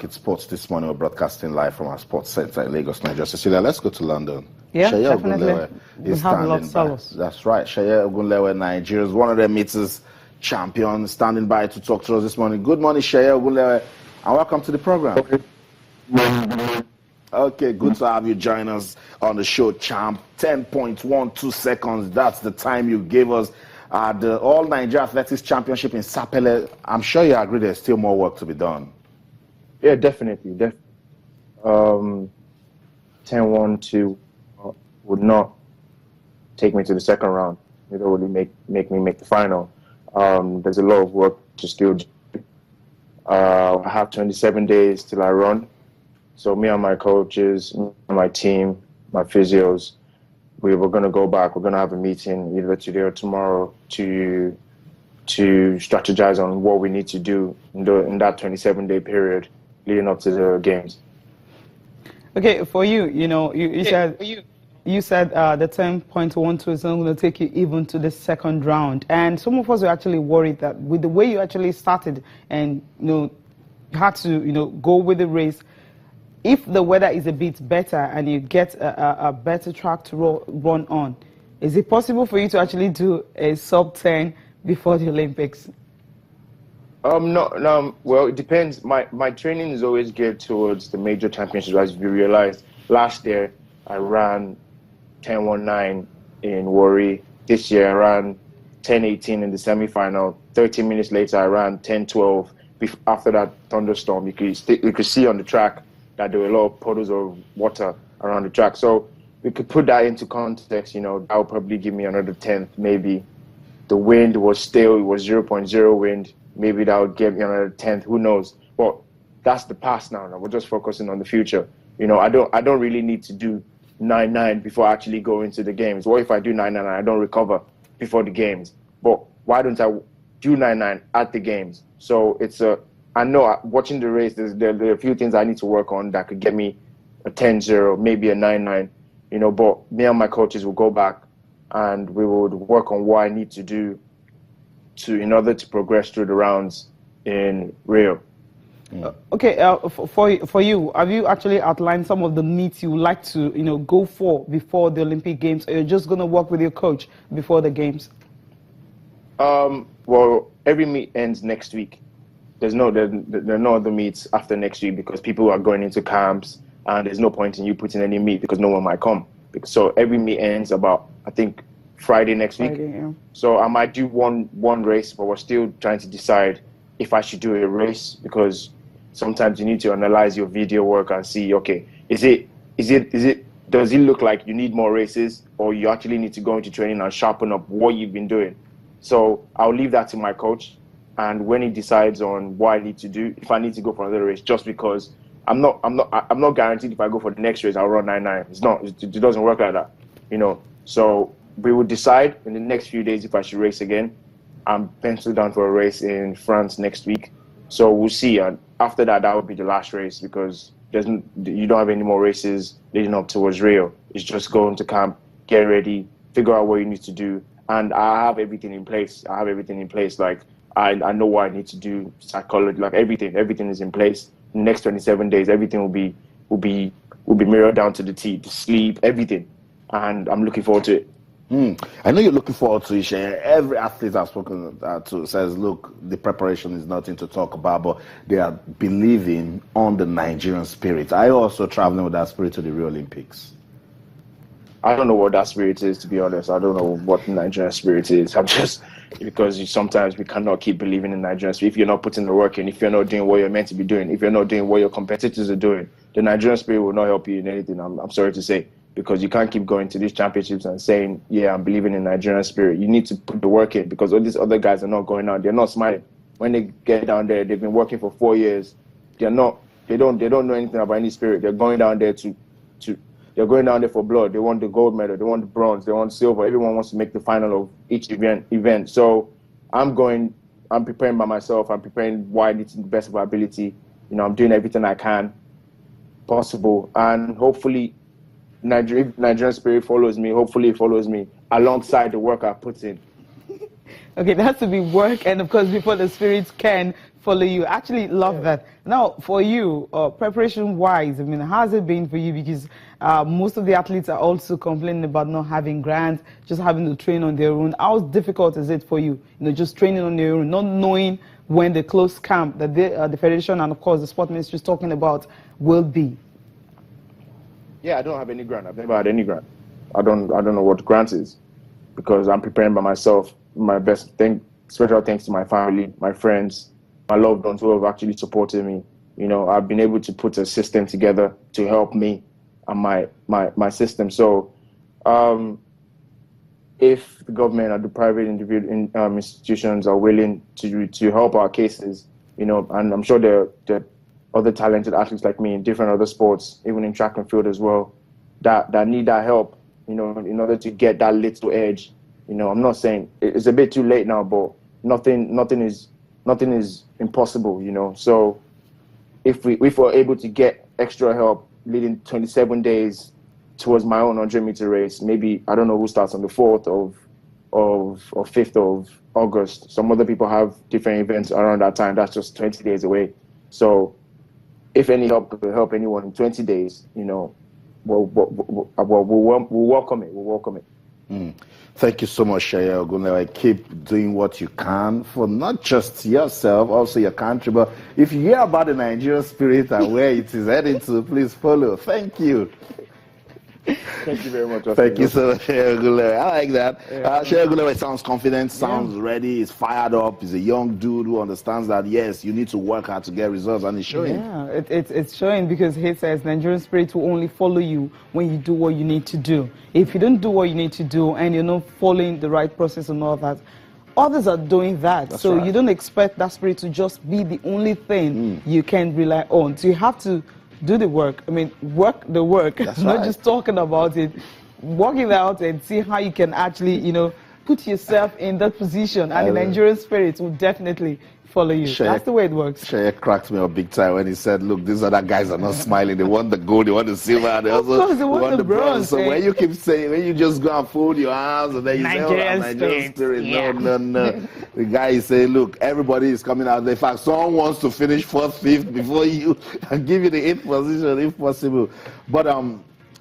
It's Sports this morning. We're broadcasting live from our sports center in Lagos, Nigeria. Cecilia, let's go to London. Yeah, Seye definitely. Ogunlewe is standing by. That's right. Seye Ogunlewe, Nigeria's one of their meters champions, standing by to talk to us this morning. Good morning, Seye Ogunlewe, and welcome to the program. Okay, good to have you join us on the show, champ. 10.12 seconds. That's the time you gave us. The All Nigeria Athletics Championship in Sapele. I'm sure you agree there's still more work to be done. Yeah, definitely. 10-1-2 would not take me to the second round. It would really make me make the final. There's a lot of work to still do. I have 27 days till I run. So me and my coaches, me and my team, my physios, we were going to go back. We're going to have a meeting either today or tomorrow to strategize on what we need to do in that 27-day period leading up to the games. Okay, for you, you said the 10.12 is not going to take you even to the second round, and some of us were actually worried that with the way you actually started and had to go with the race, if the weather is a bit better and you get a better track to run on, is it possible for you to actually do a sub 10 before the Olympics? No. Well, it depends. My training is always geared towards the major championships. As you realized, last year I ran 10:19 in Warri. This year I ran 10:18 in the semi-final. 30 minutes later I ran 10:12. After that thunderstorm, you could see on the track that there were a lot of puddles of water around the track. So we could put that into context. That would probably give me another 10th, maybe. The wind was still, it was 0.0 wind. Maybe that would give me another 10th. Who knows? But that's the past now. We're just focusing on the future. I don't really need to do 9:9 before I actually go into the games. What if I do 9:9 and I don't recover before the games? But why don't I do 9:9 at the games? So I know watching the race, there are a few things I need to work on that could get me a 10:0, maybe a 9:9. But me and my coaches will go back and we would work on what I need to do in order to progress through the rounds in Rio. Okay, for you, have you actually outlined some of the meets you would like to go for before the Olympic Games, or you're just going to work with your coach before the games? Well, every meet ends next week. There are no other meets after next week because people are going into camps and there's no point in you putting any meet because no one might come. So every meet ends about, I think, Friday next week. Yeah. So I might do one race, but we're still trying to decide if I should do a race because sometimes you need to analyze your video work and see, okay, does it look like you need more races or you actually need to go into training and sharpen up what you've been doing? So I'll leave that to my coach, and when he decides on what I need to do, if I need to go for another race, just because I'm not guaranteed if I go for the next race I'll run 9:9. It doesn't work like that, So we will decide in the next few days if I should race again. I'm penciled down for a race in France next week. So we'll see. And after that will be the last race because you don't have any more races leading up towards Rio. It's just going to camp, get ready, figure out what you need to do. And I have everything in place. Like I know what I need to do, psychology, like everything is in place. In the next 27 days, everything will be mirrored down to the T, the sleep, everything. And I'm looking forward to it. I know you're looking forward to it, Seye. Every athlete I've spoken to says, look, the preparation is nothing to talk about, but they are believing on the Nigerian spirit. Are you also traveling with that spirit to the Rio Olympics? I don't know what that spirit is, to be honest. I don't know what the Nigerian spirit is. Because sometimes we cannot keep believing in Nigerian spirit. If you're not putting the work in, if you're not doing what you're meant to be doing, if you're not doing what your competitors are doing, the Nigerian spirit will not help you in anything, I'm sorry to say. Because you can't keep going to these championships and saying, yeah, I'm believing in Nigerian spirit. You need to put the work in because all these other guys are not going out. They're not smiling. When they get down there, they've been working for 4 years. They don't know anything about any spirit. They're going down there they're going down there for blood. They want the gold medal. They want the bronze. They want silver. Everyone wants to make the final of each event. So I'm preparing by myself. I'm preparing what I need to the best of my ability. I'm doing everything I can possible. And hopefully Nigerian spirit follows me. Hopefully it follows me alongside the work I put in. Okay, there has to be work, and of course, before the spirits can follow you. Actually, love that. Now, for you, preparation-wise, I mean, how has it been for you? Because most of the athletes are also complaining about not having grants, just having to train on their own. How difficult is it for you? You know, just training on your own, not knowing when the close camp that the federation and of course the sport ministry is talking about will be. Yeah, I don't have any grant. I've never had any grant. I don't know what grant is, because I'm preparing by myself. My best thing, special thanks to my family, my friends, my loved ones who have actually supported me. You know, I've been able to put a system together to help me and my system. So, if the government or the private institutions are willing to help our cases, you know, and I'm sure there are other talented athletes like me in different other sports, even in track and field as well, that need that help, you know, in order to get that little edge. You know, I'm not saying it's a bit too late now, but nothing is impossible, you know. So if we're able to get extra help leading 27 days towards my own 100-meter race, maybe, I don't know who starts on the 4th or 5th of August. Some other people have different events around that time. That's just 20 days away. So if any help could help anyone in 20 days, you know, we'll welcome it. We'll welcome it. Thank you so much, Seye Ogunlewe. Keep doing what you can for not just yourself, also your country. But if you hear about the Nigerian spirit and where it is heading to, please follow. Thank you. Thank you very much. Thank you so much, Seye Ogunlewe. I like that. Seye Ogunlewe sounds confident, sounds ready, he's fired up. He's a young dude who understands that, yes, you need to work hard to get results, and it's showing. Yeah, it's showing, because he says Nigerian spirit will only follow you when you do what you need to do. If you don't do what you need to do and you're not following the right process and all that, others are doing that. That's so right. You don't expect that spirit to just be the only thing you can rely on. So you have to do the work. I mean, work the work. That's not right. just talking about it. Work it out and see how you can actually, you know, put yourself in that position. And the Nigerian spirit will definitely follow you. That's the way it works. Seye cracked me up big time when he said, look, these other guys are not smiling. They want the gold, they want the silver, and they also want the bronze. So when you keep saying, when you just go and fold your hands and then you say, oh, Nigerian spirit. Yeah. No. The guy is saying, look, everybody is coming out. In fact, someone wants to finish 4th, 5th before you and give you the 8th position if possible. But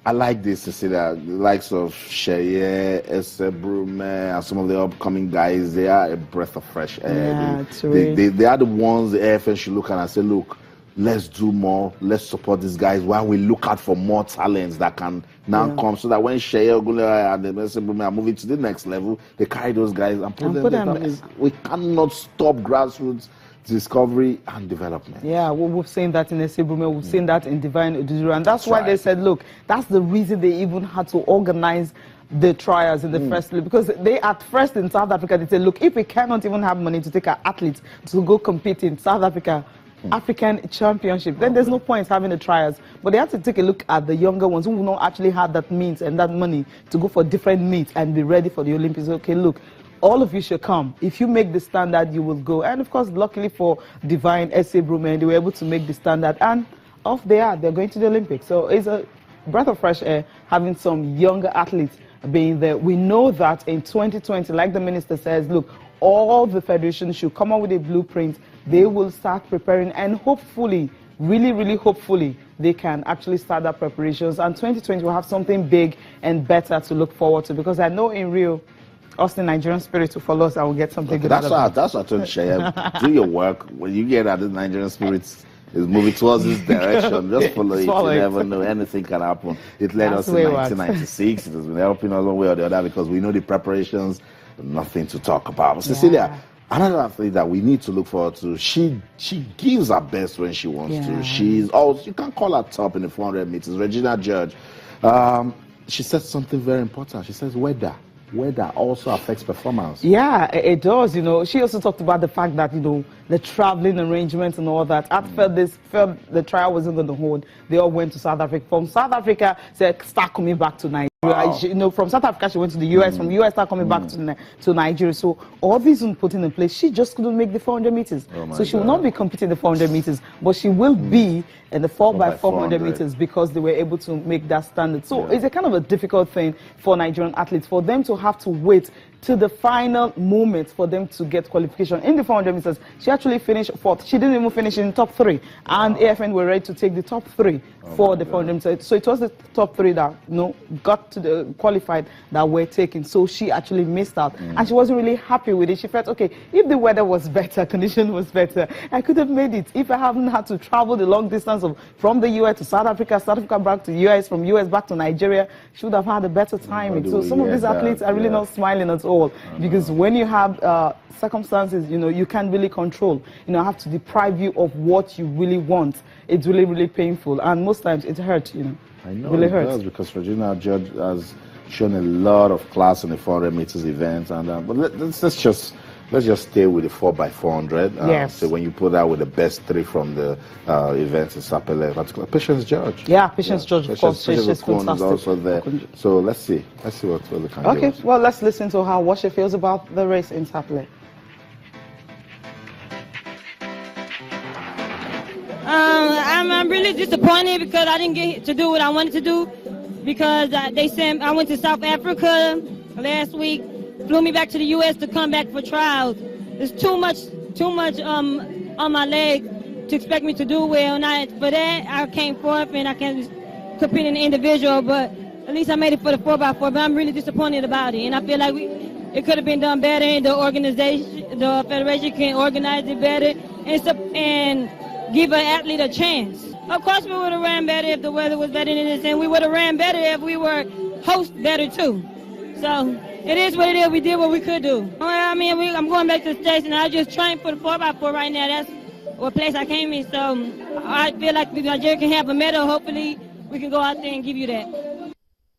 I like this, Cecilia. The likes of Seye, Esebrume, and some of the upcoming guys, they are a breath of fresh air. Yeah, they are the ones the AFN should look at and say, look, let's do more, let's support these guys while we look out for more talents that can now come, so that when Seye Ogunlewe and the Esebrume are moving to the next level, they carry those guys and put them. We cannot stop grassroots discovery and development. Yeah, we've seen that in Esebrume, we've seen that in Divine Oduduru, and that's why they said, look, that's the reason they even had to organize the trials in the first place, because they at first in South Africa, they said, look, if we cannot even have money to take our athletes to go compete in South Africa, African Championship, then there's no point having the trials. But they have to take a look at the younger ones who will not actually have that means and that money to go for different meets and be ready for the Olympics. Okay, look, all of you should come. If you make the standard, you will go. And of course, luckily for Divine, Esebrume, they were able to make the standard, and off they are. They're going to the Olympics. So it's a breath of fresh air having some younger athletes being there. We know that in 2020, like the minister says, look, all the federations should come up with a blueprint. They will start preparing, and hopefully, really hopefully, they can actually start their preparations. And 2020 will have something big and better to look forward to, because I know in Rio, us the Nigerian spirit to follow us, I will get something good out of it. That's what I told Seye. Do your work. When you get that the Nigerian spirit is moving towards this direction, just follow it. You never know. Anything can happen. It led us in 1996. It has been helping us one way or the other, because we know the preparations, nothing to talk about. But Cecilia, another athlete that we need to look forward to, she gives her best when she wants to. She's also, you can call her top in the 400 meters. Regina George, she said something very important. She says weather also affects performance. Yeah, it does. You know, she also talked about the fact that, you know, the traveling arrangements and all that. At first, the trial wasn't going to hold. They all went to South Africa. From South Africa, said start coming back to Nigeria. Wow. You know, from South Africa, she went to the US. From the US, start coming back to Nigeria. So all these were put in place. She just couldn't make the 400 meters. So she will not be competing in the 400 meters, but she will be in the 4x400 meters, because they were able to make that standard. So it's a kind of a difficult thing for Nigerian athletes, for them to have to wait to the final moments for them to get qualification. In the 400 meters, she actually finished 4th. She didn't even finish in top 3. And AFN were ready to take the top 3 for the 400 meters. So it was the top 3 that got to the qualified that were taken. So she actually missed out. And she wasn't really happy with it. She felt, okay, if the weather was better, condition was better, I could have made it. If I haven't had to travel the long distance from the US to South Africa back to US, from US back to Nigeria, she would have had a better timing. So some of these athletes are really not smiling at all, because when you have circumstances, you can't really control. Have to deprive you of what you really want. It's really, really painful, and most times it hurts. I know really it hurts. does, because Regina George has shown a lot of class in the 400 meters events, and but let's just stay with the 4x400. Yes. So when you put that with the best 3 from the events in Sapele, particularly Patience George. Yeah, Patience George, of course. She's fantastic. Is also there. So let's see what the can Okay, well, let's listen to what she feels about the race in Sapele. I'm really disappointed because I didn't get to do what I wanted to do, because they sent, I went to South Africa last week, flew me back to the U.S. to come back for trials. There's too much on my leg to expect me to do well. For that, I came forth and I can compete in the individual, but at least I made it for the 4x4, but I'm really disappointed about it. And I feel like it could have been done better. The organization, the federation can organize it better and give an athlete a chance. Of course, we would have ran better if the weather was better than this, and we would have ran better if we were host better too. So it is what it is. We did what we could do. Well, I mean, I'm going back to the States, and I just trained for the 4x4 right now. That's what place I came in. So I feel like if Nigeria can have a medal, hopefully we can go out there and give you that.